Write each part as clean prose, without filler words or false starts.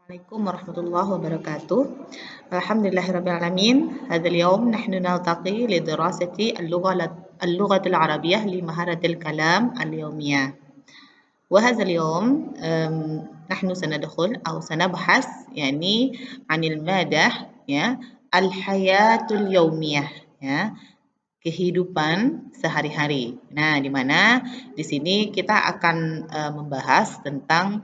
عليكم ورحمة الله وبركاته. الحمد لله رب العالمين. هذا اليوم نحن نلتقي لدراسة اللغة العربية لمهارة الكلام اليومية. وهذا اليوم نحن سندخل أو سنبحث يعني عن المادة الحياة اليومية kehidupan sehari-hari. Nah, di mana di sini kita akan membahas tentang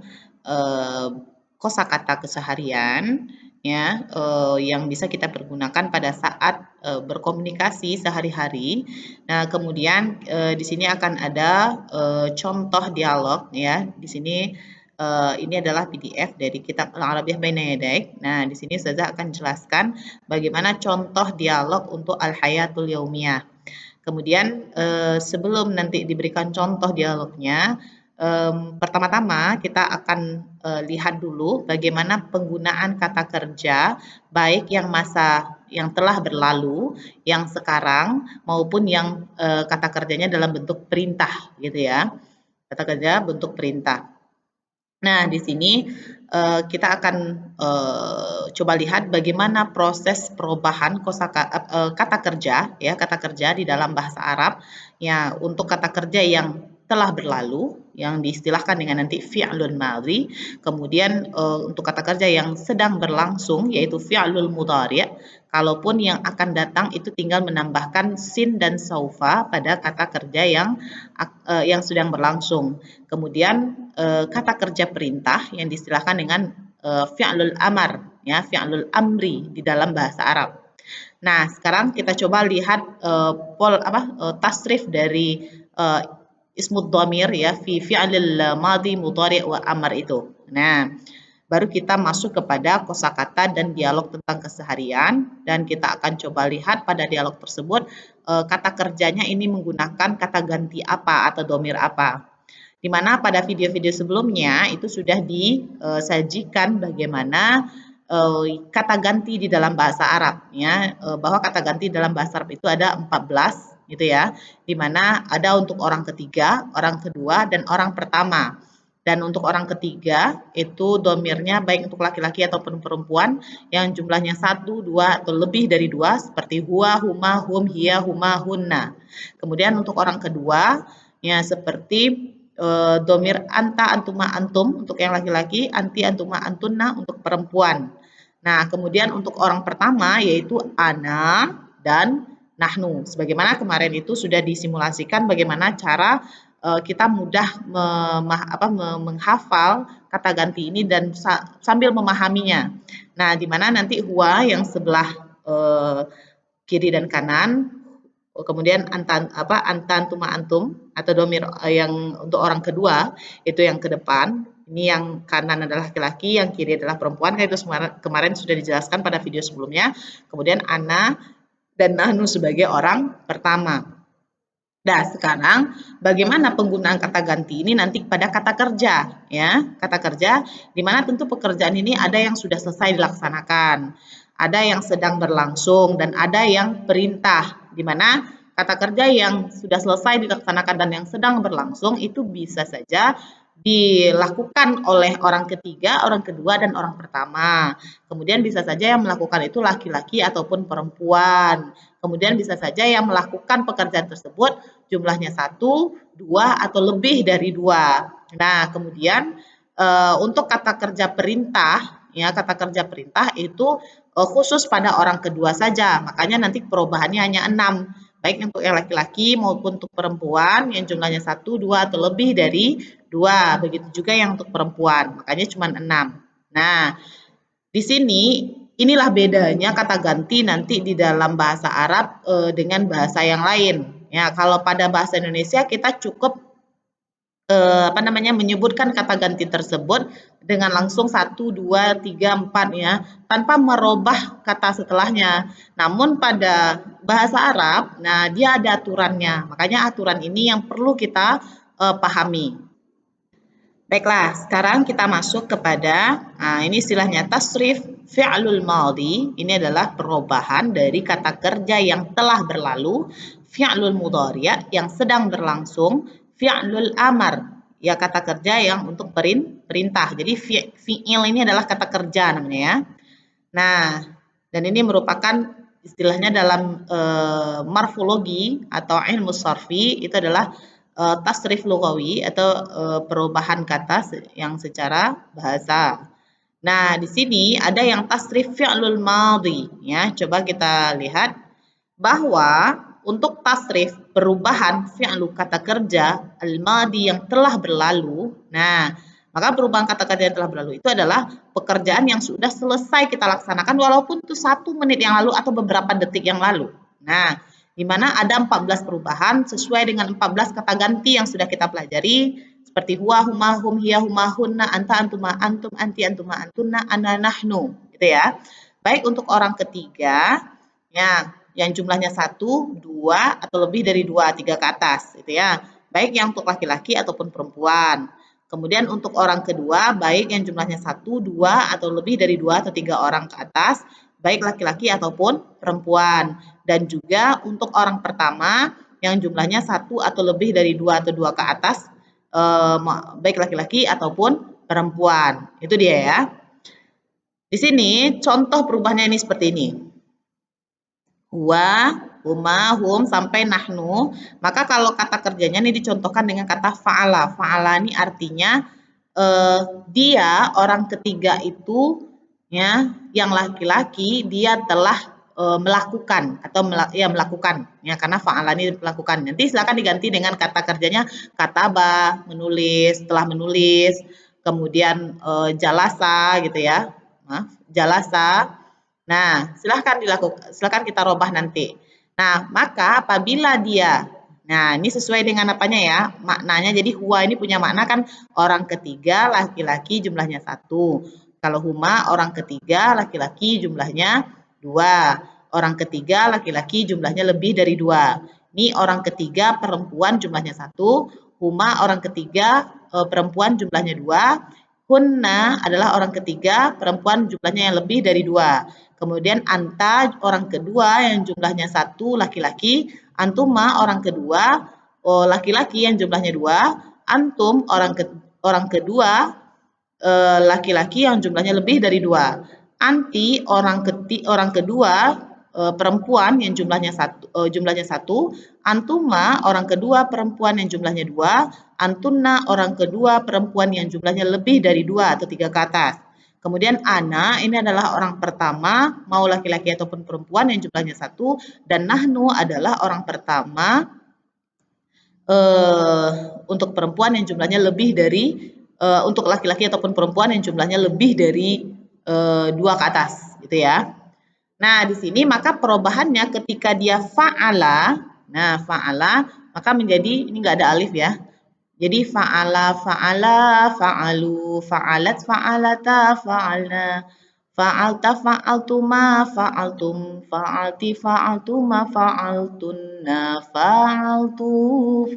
kosakata keseharian yang bisa kita pergunakan pada saat berkomunikasi sehari-hari. Nah, kemudian di sini akan ada contoh dialog ya. Di sini ini adalah PDF dari kitab Al-Arabiyah Baina Yadaik. Nah, di sini Ustazah akan jelaskan bagaimana contoh dialog untuk Al-Hayatul Yaumiyah. Kemudian sebelum nanti diberikan contoh dialognya, pertama-tama kita akan lihat dulu bagaimana penggunaan kata kerja baik yang masa yang telah berlalu, yang sekarang maupun yang kata kerjanya dalam bentuk perintah gitu ya. Kata kerja bentuk perintah. Nah, di sini kita akan coba lihat bagaimana proses perubahan kata kerja di dalam bahasa Arab ya untuk kata kerja yang telah berlalu yang diistilahkan dengan nanti fi'lun madhi, kemudian untuk kata kerja yang sedang berlangsung yaitu fi'lul mudhari'. Kalaupun yang akan datang itu tinggal menambahkan sin dan saufa pada kata kerja yang sedang berlangsung. Kemudian kata kerja perintah yang diistilahkan dengan fi'lul amar ya, fi'lul amri di dalam bahasa Arab. Nah, sekarang kita coba lihat tasrif dari ismud dhamir ya fi fi'lil madhi mudhari' wa amr itu. Nah, baru kita masuk kepada kosakata dan dialog tentang keseharian dan kita akan coba lihat pada dialog tersebut kata kerjanya ini menggunakan kata ganti apa atau dhamir apa. Di mana pada video-video sebelumnya itu sudah disajikan bagaimana kata ganti di dalam bahasa Arab ya, bahwa kata ganti dalam bahasa Arab itu ada 14 gitu ya, di mana ada untuk orang ketiga, orang kedua, dan orang pertama. Dan untuk orang ketiga itu domirnya baik untuk laki-laki ataupun perempuan yang jumlahnya 1, 2 atau lebih dari 2 seperti huwa, huma, hum, hiya, huma, hunna. Kemudian untuk orang kedua ya seperti domir anta, antuma, antum untuk yang laki-laki, anti, antuma, antunna untuk perempuan. Nah, kemudian untuk orang pertama yaitu ana dan nahnu. Sebagaimana kemarin itu sudah disimulasikan bagaimana cara kita mudah menghafal kata ganti ini dan sambil memahaminya. Nah, di mana nanti huwa yang sebelah kiri dan kanan, kemudian antan tuma antum atau domir yang untuk orang kedua itu yang ke depan. Ini yang kanan adalah laki-laki, yang kiri adalah perempuan. Itu kemarin sudah dijelaskan pada video sebelumnya. Kemudian ana dan nahnu sebagai orang pertama. Nah, sekarang bagaimana penggunaan kata ganti ini nanti pada kata kerja ya. Kata kerja di mana tentu pekerjaan ini ada yang sudah selesai dilaksanakan, ada yang sedang berlangsung dan ada yang perintah. Di mana kata kerja yang sudah selesai dilaksanakan dan yang sedang berlangsung itu bisa saja dilakukan oleh orang ketiga, orang kedua, dan orang pertama. Kemudian bisa saja yang melakukan itu laki-laki ataupun perempuan. Kemudian bisa saja yang melakukan pekerjaan tersebut jumlahnya 1, 2, atau lebih dari 2. Nah, kemudian untuk kata kerja perintah, ya kata kerja perintah itu khusus pada orang kedua saja. Makanya nanti perubahannya hanya 6. Baik untuk yang laki-laki maupun untuk perempuan yang jumlahnya 1, 2, atau lebih dari 2. Begitu juga yang untuk perempuan, makanya cuma 6. Nah, di sini inilah bedanya kata ganti nanti di dalam bahasa Arab dengan bahasa yang lain. Ya, kalau pada bahasa Indonesia kita cukup menyebutkan kata ganti tersebut dengan langsung 1, 2, 3, 4 ya, tanpa merubah kata setelahnya. Namun pada bahasa Arab, nah dia ada aturannya. Makanya aturan ini yang perlu kita pahami. Baiklah, sekarang kita masuk kepada ini istilahnya tasrif fi'lul madhi. Ini adalah perubahan dari kata kerja yang telah berlalu, fi'lul mudhari' yang sedang berlangsung, fi'lul amar ya kata kerja yang untuk perintah. Jadi fi'il ini adalah kata kerja namanya ya. Nah, dan ini merupakan istilahnya dalam morfologi atau ilmu sarfi itu adalah tasrif lughawi atau perubahan kata yang secara bahasa. Nah, di sini ada yang tasrif fi'lul madhi ya. Coba kita lihat bahwa untuk tasrif perubahan fi'lu kata kerja al-madhi yang telah berlalu. Nah, maka perubahan kata kerja yang telah berlalu itu adalah pekerjaan yang sudah selesai kita laksanakan walaupun itu 1 menit yang lalu atau beberapa detik yang lalu. Nah, di mana ada 14 perubahan sesuai dengan 14 kata ganti yang sudah kita pelajari seperti huwa, huma, hum, hiya, huma, hunna, anta, antuma, antum, anti, antuma, antunna, ana, nahnu, gitu ya. Baik untuk orang ketiga, ya, yang jumlahnya 1, 2, atau lebih dari 2, 3 ke atas, gitu ya. Baik yang untuk laki-laki ataupun perempuan. Kemudian untuk orang kedua, baik yang jumlahnya 1, 2, atau lebih dari 2 atau 3 orang ke atas, baik laki-laki ataupun perempuan. Dan juga untuk orang pertama, yang jumlahnya 1 atau lebih dari 2 atau 2 ke atas, baik laki-laki ataupun perempuan. Itu dia ya. Di sini contoh perubahannya ini seperti ini. Huwa, huma, hum, sampai nahnu. Maka kalau kata kerjanya ini dicontohkan dengan kata fa'ala. Fa'ala ini artinya dia orang ketiga itu ya yang laki-laki dia telah melakukan atau melakukan ya karena fa'ala ini melakukan. Nanti silakan diganti dengan kata kerjanya kataba, menulis, telah menulis, kemudian jalasa gitu ya. Maaf, jalasa. Nah, silahkan kita robah nanti. Nah, maka apabila dia, nah ini sesuai dengan apanya ya, maknanya. Jadi huwa ini punya makna kan orang ketiga laki-laki jumlahnya 1. Kalau huma orang ketiga laki-laki jumlahnya 2. Orang ketiga laki-laki jumlahnya lebih dari 2. Ini orang ketiga perempuan jumlahnya 1. Huma orang ketiga perempuan jumlahnya 2. Hunna adalah orang ketiga perempuan jumlahnya yang lebih dari 2. Kemudian anta orang kedua yang jumlahnya 1 laki-laki, antuma orang kedua laki-laki yang jumlahnya 2, antum orang kedua laki-laki yang jumlahnya lebih dari 2. Anti orang kedua perempuan yang jumlahnya 1, antuma orang kedua perempuan yang jumlahnya 2, antunna orang kedua perempuan yang jumlahnya lebih dari 2 atau 3 ke atas. Kemudian ana ini adalah orang pertama, mau laki-laki ataupun perempuan yang jumlahnya 1, dan nahnu adalah orang pertama untuk perempuan yang jumlahnya lebih dari untuk laki-laki ataupun perempuan yang jumlahnya lebih dari 2 ke atas, gitu ya. Nah, di sini maka perubahannya ketika dia fa'ala, nah fa'ala maka menjadi ini enggak ada alif ya. Jadi fa'ala, fa'ala, fa'alu, fa'alat, fa'alata, fa'alna, fa'alta, fa'altuma, fa'altum, fa'alti, fa'altuma, fa'altunna, fa'altu,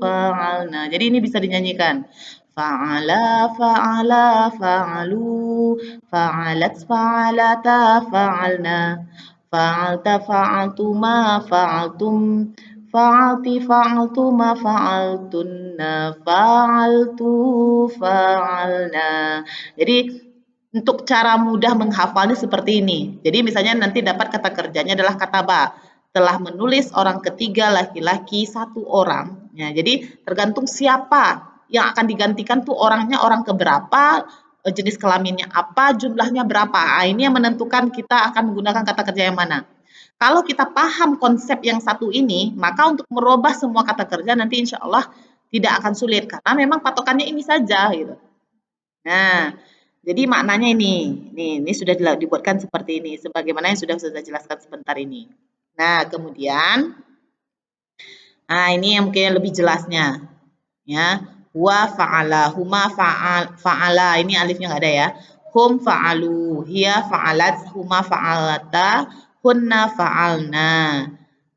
fa'alna. Jadi ini bisa dinyanyikan. Fa'ala, fa'ala, fa'alu, fa'alat, fa'alata, fa'alna, fa'alta, fa'altuma, fa'altum, fa'alti, fa'altuma, fa'altunna, fa'altu, fa'alna. Jadi untuk cara mudah menghafalnya seperti ini. Jadi misalnya nanti dapat kata kerjanya adalah kataba, telah menulis orang ketiga laki-laki 1 orang. Ya, jadi tergantung siapa yang akan digantikan tuh orangnya orang keberapa, jenis kelaminnya apa, jumlahnya berapa. Nah, ini yang menentukan kita akan menggunakan kata kerja yang mana. Kalau kita paham konsep yang satu ini, maka untuk merubah semua kata kerja nanti insya Allah tidak akan sulit karena memang patokannya ini saja gitu. Nah, jadi maknanya ini sudah dibuatkan seperti ini, sebagaimana yang sudah saya jelaskan sebentar ini. Nah, kemudian, nah ini yang mungkin lebih jelasnya, ya. Wa fa'ala, huma fa'ala, ini alifnya nggak ada ya. Hum fa'alu, hiya fa'alat, huma fa'alata, hunna fa'alna.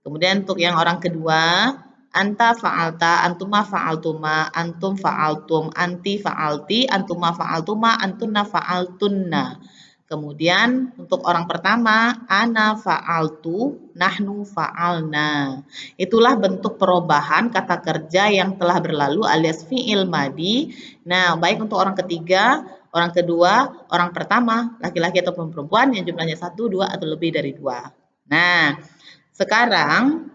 Kemudian untuk yang orang kedua, anta fa'alta, antuma fa'altuma, antum fa'altum, anti fa'alti, antuma fa'altuma, antunna fa'altunna. Kemudian untuk orang pertama, ana fa'altu, nahnu fa'alna. Itulah bentuk perubahan kata kerja yang telah berlalu alias fi'il madi. Nah, baik untuk orang ketiga, orang kedua, orang pertama, laki-laki ataupun perempuan yang jumlahnya 1, 2, atau lebih dari 2. Nah, sekarang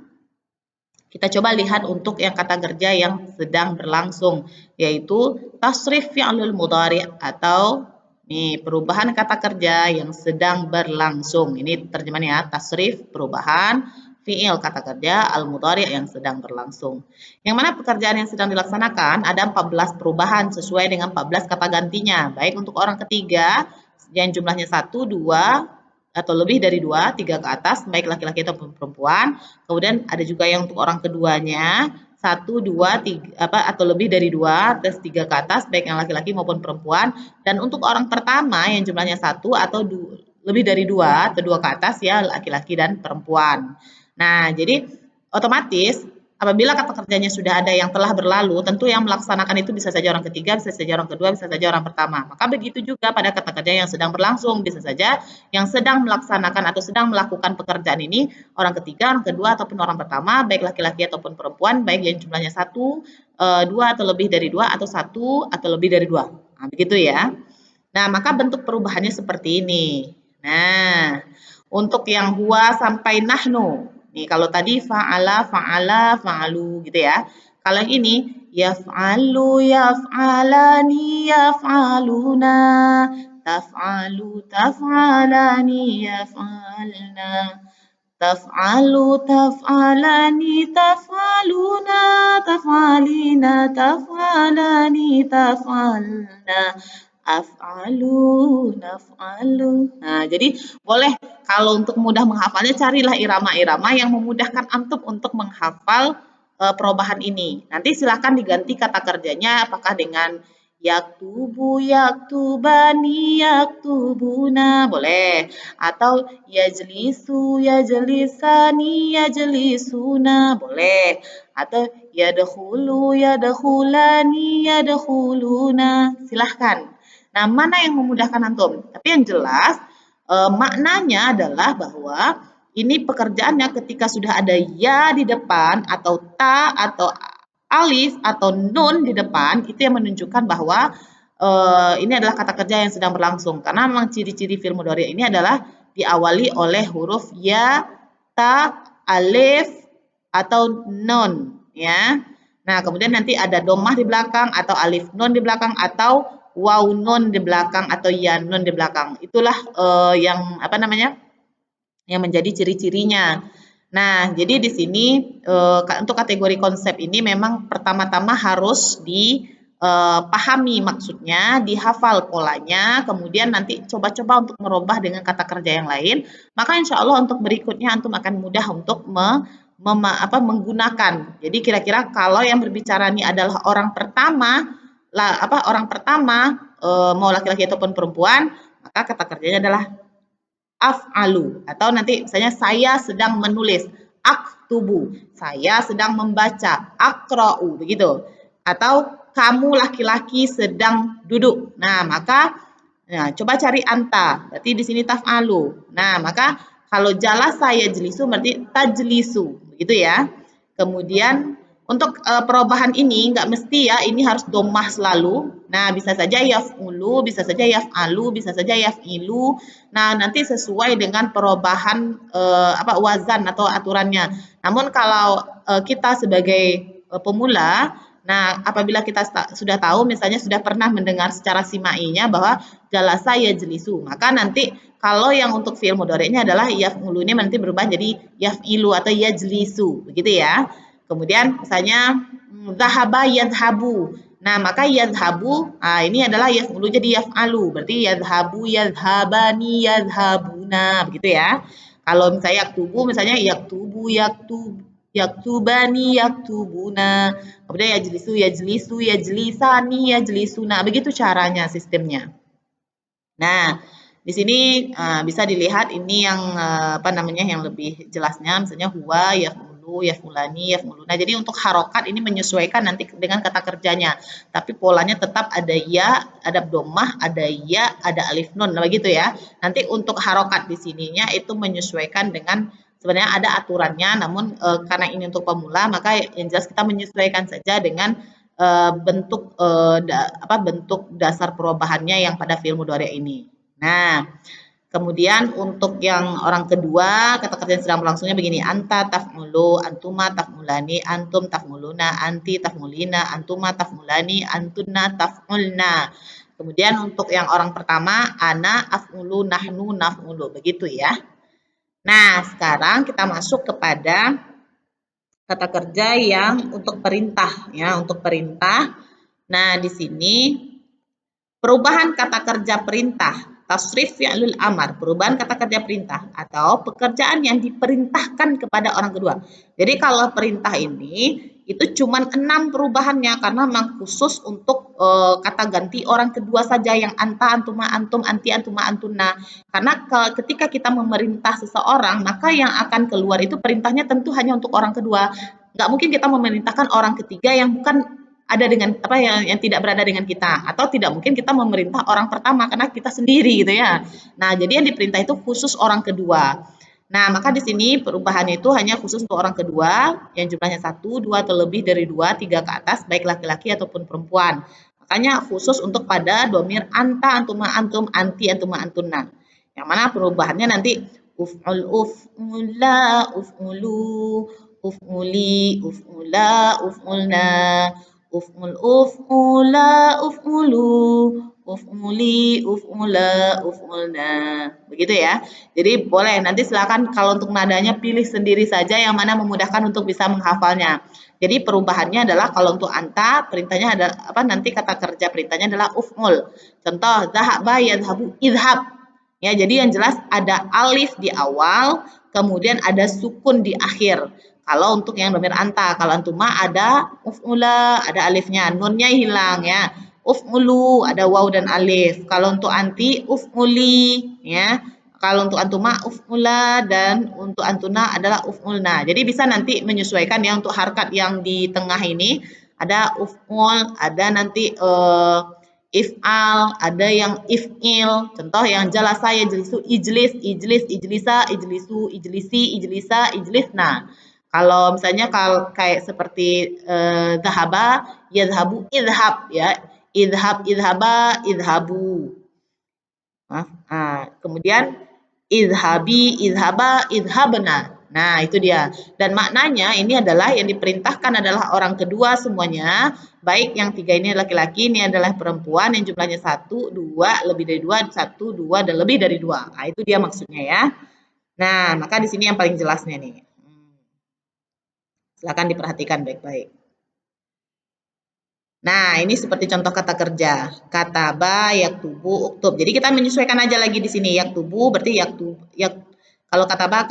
kita coba lihat untuk yang kata kerja yang sedang berlangsung, yaitu tasrif fi'lul mudhari atau nih perubahan kata kerja yang sedang berlangsung. Ini terjemahannya ya, tasrif perubahan fi'il kata kerja al mudhari yang sedang berlangsung. Yang mana pekerjaan yang sedang dilaksanakan ada 14 perubahan sesuai dengan 14 kata gantinya. Baik untuk orang ketiga yang jumlahnya 1, 2, atau lebih dari 2, 3 ke atas, baik laki-laki ataupun perempuan. Kemudian ada juga yang untuk orang keduanya 1, 2, 3 atau lebih dari 2, terus 3 ke atas, baik yang laki-laki maupun perempuan. Dan untuk orang pertama yang jumlahnya 1 atau lebih dari 2 atau 2 ke atas ya laki-laki dan perempuan. Nah, jadi otomatis apabila kata kerjanya sudah ada yang telah berlalu, tentu yang melaksanakan itu bisa saja orang ketiga, bisa saja orang kedua, bisa saja orang pertama. Maka begitu juga pada kata kerja yang sedang berlangsung, bisa saja yang sedang melaksanakan atau sedang melakukan pekerjaan ini orang ketiga, orang kedua, ataupun orang pertama, baik laki-laki ataupun perempuan, baik yang jumlahnya 1, 2 atau lebih dari 2, atau 1 atau lebih dari 2. Nah, begitu ya. Nah, maka bentuk perubahannya seperti ini. Nah, untuk yang huwa sampai nahnu. Nih, kalau tadi fa'ala, fa'ala, fa'alu gitu ya. Kalau yang ini yaf'alu, yaf'alani, yaf'aluna, taf'alu, taf'alani, yaf'alna, taf'alu, taf'alani, taf'aluna, taf'alina, taf'alani, taf'alna, af'alu, naf'alu. Nah, jadi boleh kalau untuk mudah menghafalnya carilah irama-irama yang memudahkan antum untuk menghafal perubahan ini. Nanti silakan diganti kata kerjanya apakah dengan yaktubu, yaktubani, yaktubuna, boleh. Atau yajlisu, yajlisani, yajlisuna, boleh. Atau yadkhulu, yadkhulani, yadkhuluna. Silahkan. Nah, mana yang memudahkan antum? Tapi yang jelas maknanya adalah bahwa ini pekerjaannya ketika sudah ada ya di depan atau ta atau alif atau nun di depan itu yang menunjukkan bahwa ini adalah kata kerja yang sedang berlangsung karena memang ciri-ciri fi'il mudhari ini adalah diawali oleh huruf ya, ta, alif atau nun ya. Nah, kemudian nanti ada domah di belakang atau alif nun di belakang atau waw nun di belakang atau ya nun di belakang. Itulah yang apa namanya? Yang menjadi ciri-cirinya. Nah, jadi di sini untuk kategori konsep ini memang pertama-tama harus dipahami maksudnya, dihafal polanya, kemudian nanti coba-coba untuk merubah dengan kata kerja yang lain. Maka insya Allah untuk berikutnya antum akan mudah untuk menggunakan. Jadi kira-kira kalau yang berbicara ini adalah orang pertama, orang pertama mau laki-laki ataupun perempuan, maka kata kerjanya adalah af'alu atau nanti misalnya saya sedang menulis aktubu, saya sedang membaca akra'u begitu. Atau kamu laki-laki sedang duduk. Nah, maka coba cari anta. Berarti di sini taf'alu. Nah, maka kalau jalasa yajlisu berarti tajlisu, begitu ya. Kemudian untuk perubahan ini nggak mesti ya ini harus domah selalu. Nah, bisa saja yaf'ulu, bisa saja yaf'alu, bisa saja yaf'ilu. Nah, nanti sesuai dengan perubahan wazan atau aturannya. Namun kalau kita sebagai pemula, nah apabila kita sudah tahu misalnya sudah pernah mendengar secara simainya bahwa jalasa yajlisu, maka nanti kalau yang untuk fi'il mudhari'nya adalah yaf'ulu ini nanti berubah jadi yaf'ilu atau yajlisu, begitu ya. Kemudian misalnya zahaba yadhabu. Nah, maka yadhabu ini adalah yaf'ulu jadi yaf'alu. Berarti yadhabu, yadhabani, yadhabuna, begitu ya. Kalau misalnya yaktubu misalnya yaktubu, yaktubani, yaktubuna. Kemudian yajlisu, yajlisu, yajlisani, yajlisuna. Begitu caranya sistemnya. Nah, di sini bisa dilihat ini yang apa namanya yang lebih jelasnya misalnya huwa, yaf'ulu, yaf'ulani, yaf'uluna. Jadi untuk harokat ini menyesuaikan nanti dengan kata kerjanya. Tapi polanya tetap ada ya, ada dhammah, ada ya, ada alif nun, begitu ya. Nanti untuk harokat di sininya itu menyesuaikan dengan sebenarnya ada aturannya, namun karena ini untuk pemula maka yang jelas kita menyesuaikan saja dengan bentuk dasar perubahannya yang pada fi'il mudhari ini. Nah, kemudian untuk yang orang kedua, kata kerja yang sedang berlangsungnya begini, anta taf'ulu, antuma taf'ulani, antum taf'uluna, anti taf'ulina, antuma taf'ulani, antunna taf'ulna. Kemudian untuk yang orang pertama, ana af'ulu, nahnu naf'ulu, begitu ya. Nah, sekarang kita masuk kepada kata kerja yang untuk perintah ya, untuk perintah. Nah, di sini perubahan kata kerja perintah, tasrif fi'lul amar, perubahan kata kerja perintah atau pekerjaan yang diperintahkan kepada orang kedua. Jadi kalau perintah ini itu cuma 6 perubahannya karena memang khusus untuk kata ganti orang kedua saja yang anta, antuma, antum, anti, antuma, antuna. Karena ketika kita memerintah seseorang, maka yang akan keluar itu perintahnya tentu hanya untuk orang kedua. Nggak mungkin kita memerintahkan orang ketiga yang bukan ada dengan yang tidak berada dengan kita, atau tidak mungkin kita memerintah orang pertama karena kita sendiri gitu ya. Nah, jadi yang diperintah itu khusus orang kedua. Nah, maka di sini perubahan itu hanya khusus untuk orang kedua yang jumlahnya 1, 2 atau lebih dari 2, 3 ke atas baik laki-laki ataupun perempuan. Makanya khusus untuk pada domir anta, antuma, antum, anti, antuma, antunna. Yang mana perubahannya nanti uf'ul, uf'ula, uf'ulu, uf'uli, uf'ula, uf'ulna, uf'ul, uf'ula, uf'ulu, uf'uli, uf'ula, uf'ulna. Begitu ya. Jadi boleh nanti silakan kalau untuk nadanya pilih sendiri saja yang mana memudahkan untuk bisa menghafalnya. Jadi perubahannya adalah kalau untuk anta perintahnya ada nanti kata kerja perintahnya adalah uf'ul. Contoh zahaba yadhabu idhab. Ya, jadi yang jelas ada alif di awal, kemudian ada sukun di akhir. Kalau untuk yang domir anta, kalau antuma ada uf'ula, ada alifnya, nunnya hilang ya. Uf'ulu, ada waw dan alif. Kalau untuk anti, uf'uli ya. Kalau untuk antuma uf'ula dan untuk antuna adalah uf'ulna. Jadi bisa nanti menyesuaikan ya untuk harkat yang di tengah ini ada uf'ul, ada nanti if'al, ada yang if'il. Contoh yang jalasa yajlisu ijlis, ijlis, ijlisa, ijlisu, ijlisi, ijlisa, ijlisna. Kalau misalnya kayak seperti zahaba, yadhabu, idhab ya. Idhab, idhaba, idhabu. Kemudian idhabi, idhaba, idhabna. Nah, itu dia. Dan maknanya ini adalah yang diperintahkan adalah orang kedua semuanya. Baik yang 3 ini laki-laki, ini adalah perempuan yang jumlahnya 1, 2, lebih dari 2, 1, 2, dan lebih dari 2. Nah, itu dia maksudnya ya. Nah, maka di sini yang paling jelasnya nih. Silakan diperhatikan baik-baik. Nah, ini seperti contoh kata kerja. Kataba, yaktubu, uktub. Jadi kita menyesuaikan aja lagi di sini. Yaktubu berarti kalau kataba,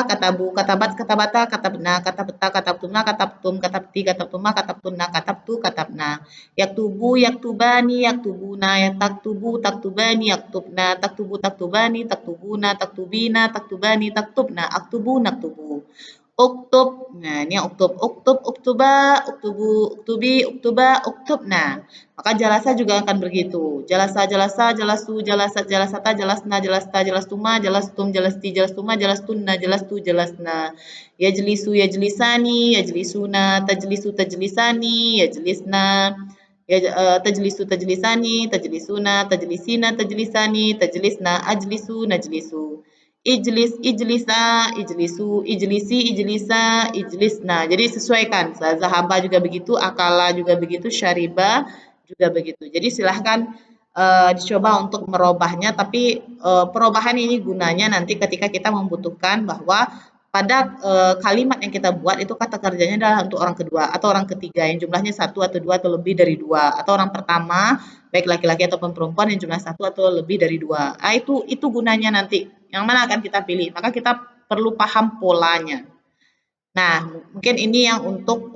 katabu, katabat, katabata, katabna, katabta, katabtuna, katabtum, katabti, katabtuma, katabtunna, katabtu, katabna. Yaktubu, yaktubani, yaktubuna, taktubu, taktubani, yaktubna, taktubu, taktubani, taktubuna, taktubina, taktubani, taktubna, aktubu, naktubu. Uktub, nah ini uktub, uktuba, uktubu, uktubi, uktuba, uktubna. Maka jalasa juga akan begitu. Jalasa, jalasa, jalasu, jalasat, jalasata, jalasna, jalasta, jalastuma, jalastum, jalasti, jalastuma, jalastunna, jalastu, jalasna. Yajlisu, yajlisani, yajlisuna, tajlisu, tajlisani, yajlisna. Tajlisu, tajlisani, tajlisuna, tajlisina, tajlisani, tajlisna, ajlisu, najlisu. Ijlis, ijlisa, ijlisu, ijlisi, ijlisa, ijlisna. Jadi sesuaikan. Zahaba juga begitu, akala juga begitu, syariba juga begitu. Jadi silahkan dicoba untuk merubahnya, tapi perubahan ini gunanya nanti ketika kita membutuhkan bahwa pada kalimat yang kita buat itu kata kerjanya adalah untuk orang kedua atau orang ketiga yang jumlahnya 1 atau 2 atau lebih dari 2, atau orang pertama baik laki-laki ataupun perempuan yang jumlah 1 atau lebih dari 2. Nah, itu gunanya nanti. Yang mana akan kita pilih? Maka kita perlu paham polanya. Nah, mungkin ini yang untuk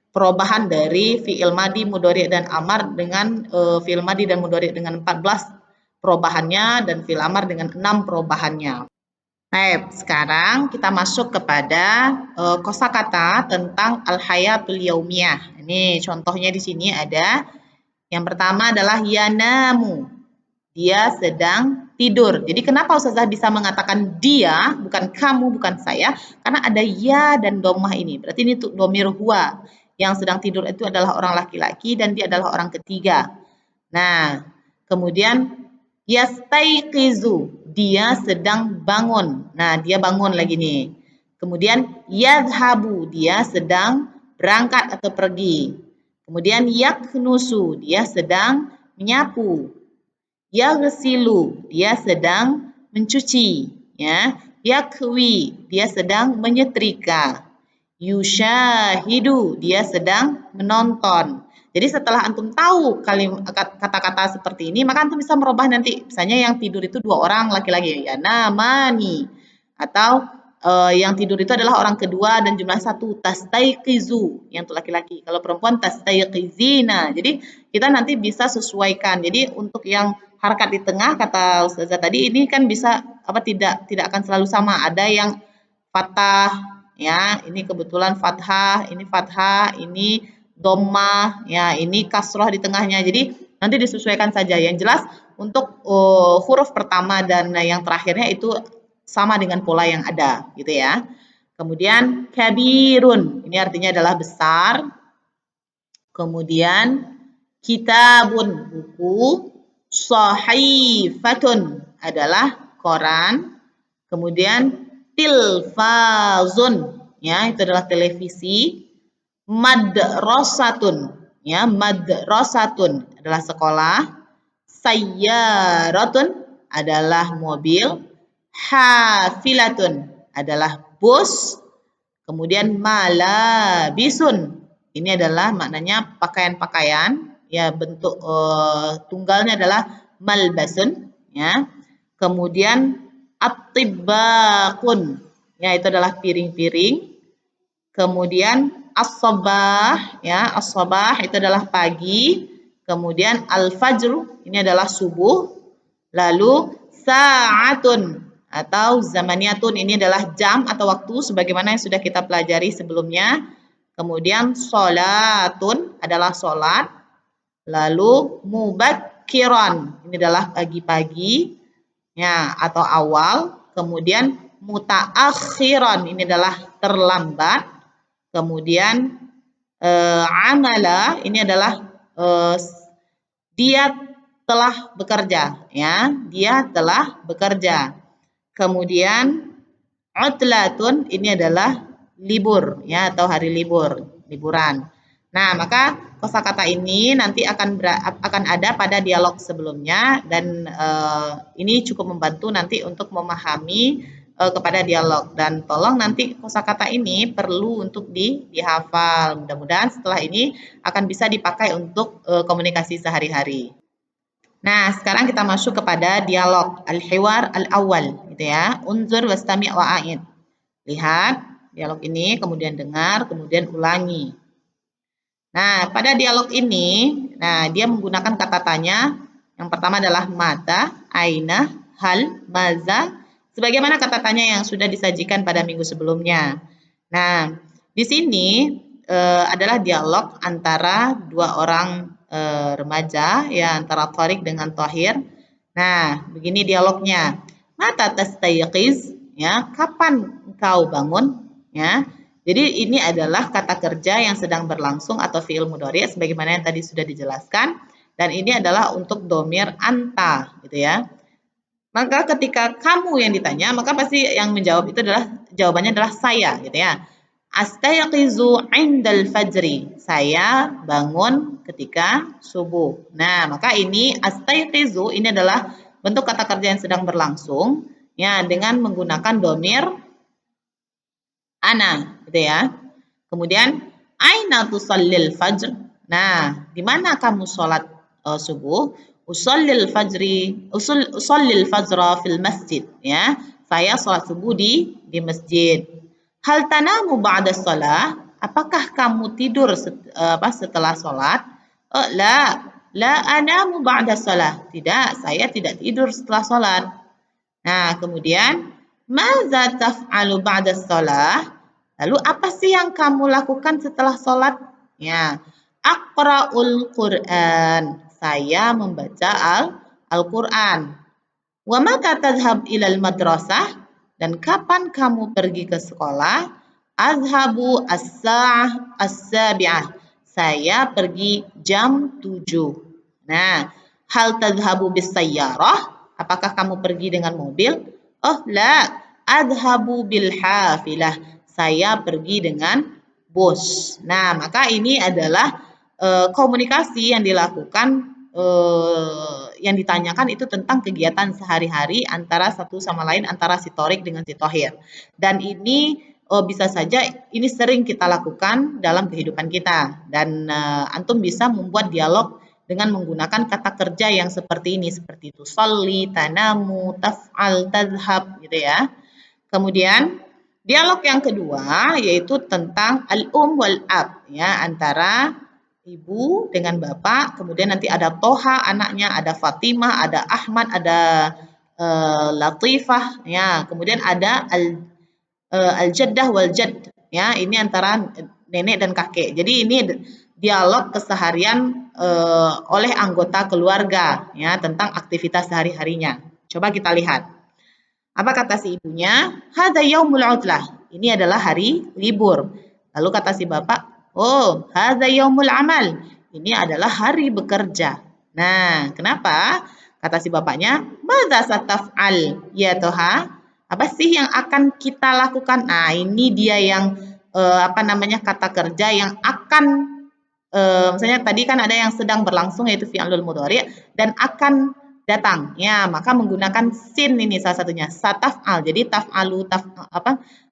perubahan dari fi'il madi, mudhari dan amar dengan fi'il madi dan mudhari dengan 14 perubahannya dan fi'il amar dengan 6 perubahannya. Baik, sekarang kita masuk kepada kosakata tentang al-hayatul yaumiyah. Ini contohnya di sini ada yang pertama adalah yanamu. Dia sedang tidur. Jadi kenapa Ustazah bisa mengatakan dia, bukan kamu, bukan saya? Karena ada ya dan domah ini. Berarti ini untuk domir huwa. Yang sedang tidur itu adalah orang laki-laki dan dia adalah orang ketiga. Nah, kemudian yastaiqizu, dia sedang bangun. Nah, dia bangun lagi nih. Kemudian yadhabu, dia sedang berangkat atau pergi. Kemudian yaknusu, dia sedang menyapu. Yaghsilu, dia sedang mencuci, ya. Yakwi, dia sedang menyetrika. Yushahidu, dia sedang menonton. Jadi setelah antum tahu kata-kata seperti ini, maka antum bisa merubah nanti. Misalnya yang tidur itu 2 orang laki-laki, ya namani. Atau yang tidur itu adalah orang kedua dan jumlah 1, tastaiqizu, yang untuk laki-laki. Kalau perempuan tastaiqizina. Jadi kita nanti bisa sesuaikan. Jadi untuk yang harakat di tengah kata Ustazah tadi ini kan bisa tidak akan selalu sama. Ada yang fathah ya, ini kebetulan fathah, ini dhammah, ya, ini kasroh di tengahnya. Jadi nanti disesuaikan saja. Yang jelas untuk huruf pertama dan yang terakhirnya itu sama dengan pola yang ada, gitu ya. Kemudian kabirun, ini artinya adalah besar. Kemudian kitabun, buku. Sahifatun adalah koran. Kemudian tilfazun, ya, itu adalah televisi. Madrasatun, ya, madrasatun adalah sekolah. Sayyaratun adalah mobil. Hafilatun adalah bus. Kemudian malabisun, ini adalah maknanya pakaian-pakaian, ya, bentuk tunggalnya adalah malbasun, ya. Kemudian at-tibbaqun, ya, itu adalah piring-piring. Kemudian as-sabah, ya, as-sabah itu adalah pagi. Kemudian al-fajr, ini adalah subuh. Lalu sa'atun atau zamaniyatun, ini adalah jam atau waktu sebagaimana yang sudah kita pelajari sebelumnya. Kemudian sholatun adalah sholat. Lalu mubakkiran, ini adalah pagi-pagi, ya, atau awal. Kemudian mutaakhiran, ini adalah terlambat. Kemudian amala, ini adalah dia telah bekerja, ya, dia telah bekerja. Kemudian utlatun, ini adalah libur, ya, atau hari libur, liburan. Nah, maka kosakata ini nanti akan ada pada dialog sebelumnya dan ini cukup membantu nanti untuk memahami kepada dialog, dan tolong nanti kosakata ini perlu untuk dihafal. Mudah-mudahan setelah ini akan bisa dipakai untuk komunikasi sehari-hari. Nah, sekarang kita masuk kepada dialog al-hiwar al-awwal, gitu ya. Unzur wastami' wa'id. Lihat dialog ini, kemudian dengar, kemudian ulangi. Nah, pada dialog ini, nah, dia menggunakan kata tanya. Yang pertama adalah mata, aina, hal, maza, sebagaimana kata tanya yang sudah disajikan pada minggu sebelumnya. Nah, di sini adalah dialog antara 2 orang remaja, ya, antara Tharik dengan Thahir. Nah, begini dialognya. Mata tastayqiz, ya, kapan engkau bangun, ya. Jadi ini adalah kata kerja yang sedang berlangsung atau fi'il mudhari sebagaimana yang tadi sudah dijelaskan, dan ini adalah untuk domir anta, gitu ya. Maka ketika kamu yang ditanya, maka pasti yang menjawab itu adalah jawabannya adalah saya, gitu ya. Astayqizu 'indal fajri. Saya bangun ketika subuh. Nah, maka ini astayqizu ini adalah bentuk kata kerja yang sedang berlangsung, ya, dengan menggunakan domir ana, gitu ya. Kemudian aina tusallil fajr? Nah, di mana kamu sholat subuh? Usallil fajra fil masjid, ya. Saya sholat subuh di masjid. Hal tanamu ba'da shalah? Apakah kamu tidur setelah sholat? La anamu ba'da shalah. Tidak, saya tidak tidur setelah sholat. Nah, kemudian Madza taf'alu ba'da shalah? Lalu apa sih yang kamu lakukan setelah sholat? Ya, aqra'ul Qur'an. Saya membaca Al-Qur'an. Wa mata tadhhab ilal madrasah? Dan kapan kamu pergi ke sekolah? Azhabu as-sa'ah as-sabi'ah. Saya pergi jam 7. Nah, hal tadhhabu bis sayyarah? Apakah kamu pergi dengan mobil? Oh, la. Adhabu bil hafilah. Saya pergi dengan bus. Nah, maka ini adalah komunikasi yang dilakukan yang ditanyakan itu tentang kegiatan sehari-hari antara satu sama lain, antara si Torik dengan si Tohir. Dan ini bisa saja ini sering kita lakukan dalam kehidupan kita. Dan antum bisa membuat dialog dengan menggunakan kata kerja yang seperti ini, seperti itu, salli, tanamu, taf'al, tadhhab, gitu ya. Kemudian dialog yang kedua yaitu tentang wal ab, ya, antara ibu dengan bapak. Kemudian nanti ada Toha anaknya, ada Fatimah, ada Ahmad, ada Latifah, ya. Kemudian ada al-jaddah wal jadd, ya. Ini antara nenek dan kakek. Jadi ini dialog keseharian oleh anggota keluarga, ya, tentang aktivitas sehari-harinya. Coba kita lihat. Apa kata si ibunya? Hadza yaumul utlah. Ini adalah hari libur. Lalu kata si bapak, oh, hadza yaumul amal. Ini adalah hari bekerja. Nah, kenapa? Kata si bapaknya, madza sataf'al ya Toha? Apa sih yang akan kita lakukan? Nah, ini dia yang apa namanya kata kerja yang akan misalnya tadi kan ada yang sedang berlangsung yaitu fi'lul mudhari dan akan datang. Ya, maka menggunakan sin ini salah satunya. Sataf'al. Jadi taf'alu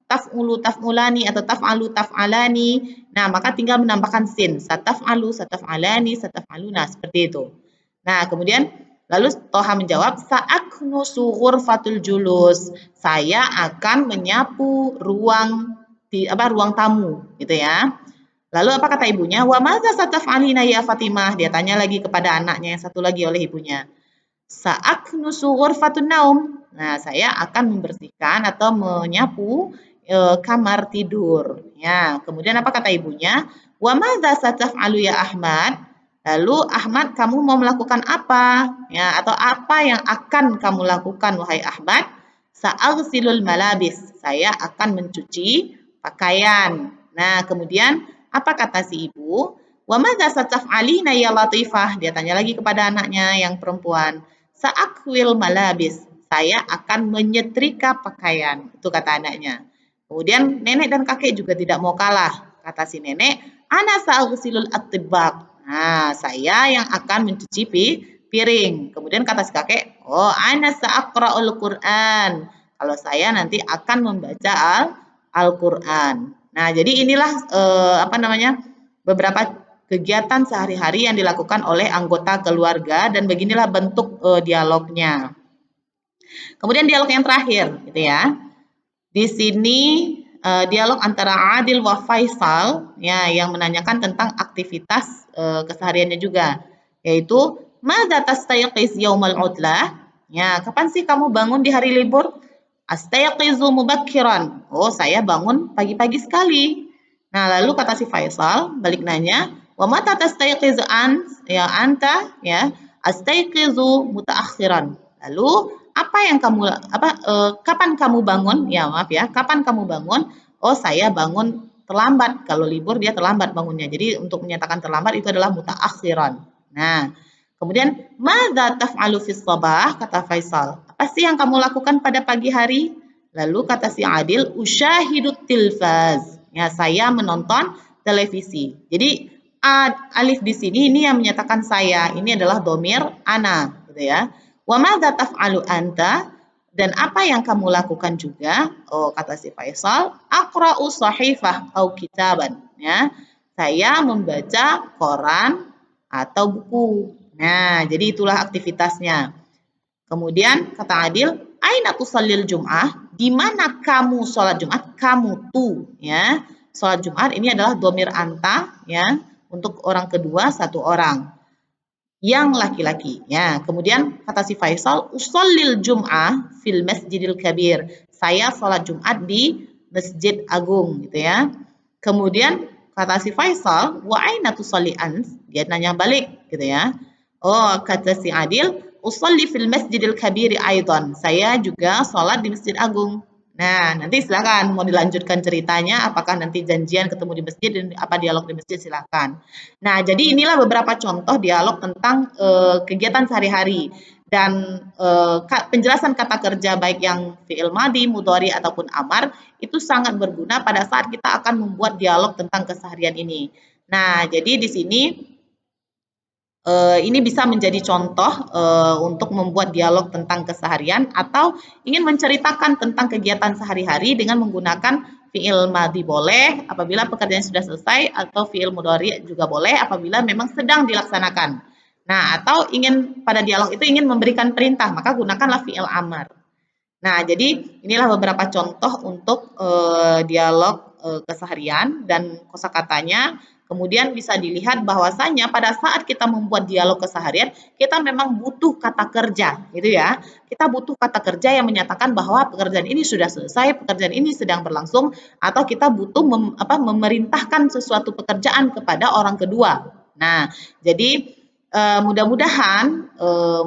taf'ulu taf'ulani atau taf'alu taf'alani. Nah, maka tinggal menambahkan sin. Sataf'alu, sataf'alani, sataf'aluna seperti itu. Nah, kemudian lalu Toha menjawab, sa'aknusu ghurfatul julus. Saya akan menyapu ruang ruang tamu, gitu ya. Lalu apa kata ibunya? Wa madza sataf'alina ya Fatimah? Dia tanya lagi kepada anaknya yang satu lagi oleh ibunya. Sa'aknusu ghurfatun naum. Nah, saya akan membersihkan atau menyapu kamar tidur. Ya, kemudian apa kata ibunya? Wa madza sataf'alu ya Ahmad? Lalu Ahmad, kamu mau melakukan apa? Ya, atau apa yang akan kamu lakukan wahai Ahmad? Sa'aghsilul malabis. Saya akan mencuci pakaian. Nah, kemudian apa kata si ibu? Wa madza sataf'alina ya Latifah? Dia tanya lagi kepada anaknya yang perempuan. Sa'akwil malabis. Saya akan menyetrika pakaian. Itu kata anaknya. Kemudian nenek dan kakek juga tidak mau kalah. Kata si nenek, ana sa'aghsilul atibaq. Nah, saya yang akan mencuci piring. Kemudian kata si kakek, oh, ana sa'aqra'ul Qur'an. Kalau saya nanti akan membaca Al-Qur'an. Nah, jadi inilah apa namanya? Beberapa kegiatan sehari-hari yang dilakukan oleh anggota keluarga dan beginilah bentuk dialognya. Kemudian dialog yang terakhir, gitu ya. Di sini dialog antara Adil wa Faisal, ya, yang menanyakan tentang aktivitas kesehariannya juga, yaitu madza tastayqiz yaumal utlah? Ya, kapan sih kamu bangun di hari libur? Astayqizu mubakkiran. Oh, saya bangun pagi-pagi sekali. Nah, lalu kata si Faisal, balik nanya, wa mata tastayqizu ya anta, ya, astayqizu mutaakhiran. Lalu apa yang kamu kapan kamu bangun? Ya, maaf ya, kapan kamu bangun? Oh, saya bangun terlambat. Kalau libur dia terlambat bangunnya. Jadi untuk menyatakan terlambat itu adalah mutaakhiran. Nah, kemudian madza taf'alu fis sabah? Kata Faisal. Apa sih yang kamu lakukan pada pagi hari? Lalu kata si Adil, usyahidut tilfaz. Ya, saya menonton televisi. Jadi alif di sini ini yang menyatakan saya. Ini adalah domir ana, gitu ya. Wa madza taf'alu anta? Dan apa yang kamu lakukan juga? Oh, kata si Faisal, aqra'u sahifah au kitaban. Ya, saya membaca koran atau buku. Nah, jadi itulah aktivitasnya. Kemudian kata Adil, aina tusallil jum'ah? Di mana kamu sholat Jumat? Kamu tuh, ya. Sholat Jumat ini adalah domir anta, ya, untuk orang kedua satu orang yang laki-laki. Ya, kemudian kata si Faisal, usallil jum'ah fil masjidil kabir. saya sholat Jumat di Masjid Agung gitu ya. Kemudian kata si Faisal, wa aina tusalli ant? Dia nanya balik gitu ya. Oh, kata si Adil, usalli fil masjidil kabiri aidan. Saya juga sholat di Masjid Agung. Nah, nanti silakan mau dilanjutkan ceritanya, apakah nanti janjian ketemu di masjid dan apa dialog di masjid silakan. Nah, jadi inilah beberapa contoh dialog tentang kegiatan sehari-hari dan penjelasan kata kerja baik yang fi'il madi, mudhari ataupun amar itu sangat berguna pada saat kita akan membuat dialog tentang keseharian ini. Nah, jadi di sini ini bisa menjadi contoh untuk membuat dialog tentang keseharian atau ingin menceritakan tentang kegiatan sehari-hari dengan menggunakan fi'il madhi boleh apabila pekerjaan sudah selesai atau fi'il mudhari juga boleh apabila memang sedang dilaksanakan. Nah, atau ingin pada dialog itu ingin memberikan perintah, maka gunakanlah fi'il amar. Nah, jadi inilah beberapa contoh untuk dialog keseharian dan kosakatanya. Kemudian bisa dilihat bahwasanya pada saat kita membuat dialog keseharian, kita memang butuh kata kerja, gitu ya. Kita butuh kata kerja yang menyatakan bahwa pekerjaan ini sudah selesai, pekerjaan ini sedang berlangsung, atau kita butuh memerintahkan sesuatu pekerjaan kepada orang kedua. Nah, jadi mudah-mudahan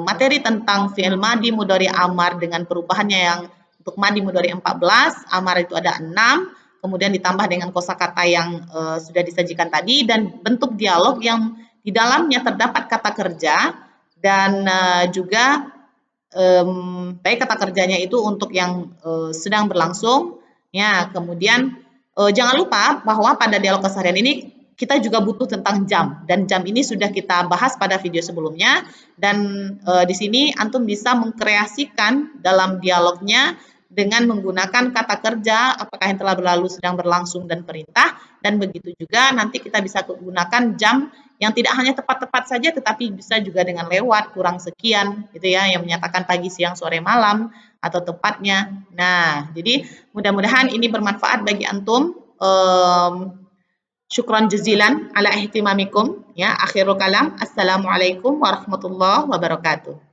materi tentang fi'il madi, mudhari, amar dengan perubahannya yang untuk madi, mudhari 14, amar itu ada 6, kemudian ditambah dengan kosakata yang sudah disajikan tadi dan bentuk dialog yang di dalamnya terdapat kata kerja dan juga baik kata kerjanya itu untuk yang sedang berlangsung ya, kemudian jangan lupa bahwa pada dialog keseharian ini kita juga butuh tentang jam dan jam ini sudah kita bahas pada video sebelumnya dan di sini antum bisa mengkreasikan dalam dialognya dengan menggunakan kata kerja apakah yang telah berlalu, sedang berlangsung dan perintah dan begitu juga nanti kita bisa gunakan jam yang tidak hanya tepat-tepat saja tetapi bisa juga dengan lewat, kurang sekian gitu ya yang menyatakan pagi, siang, sore, malam atau tepatnya. Nah, jadi mudah-mudahan ini bermanfaat bagi antum. Syukran jazilan ala ihtimamikum ya. Akhirul kalam. Assalamualaikum warahmatullahi wabarakatuh.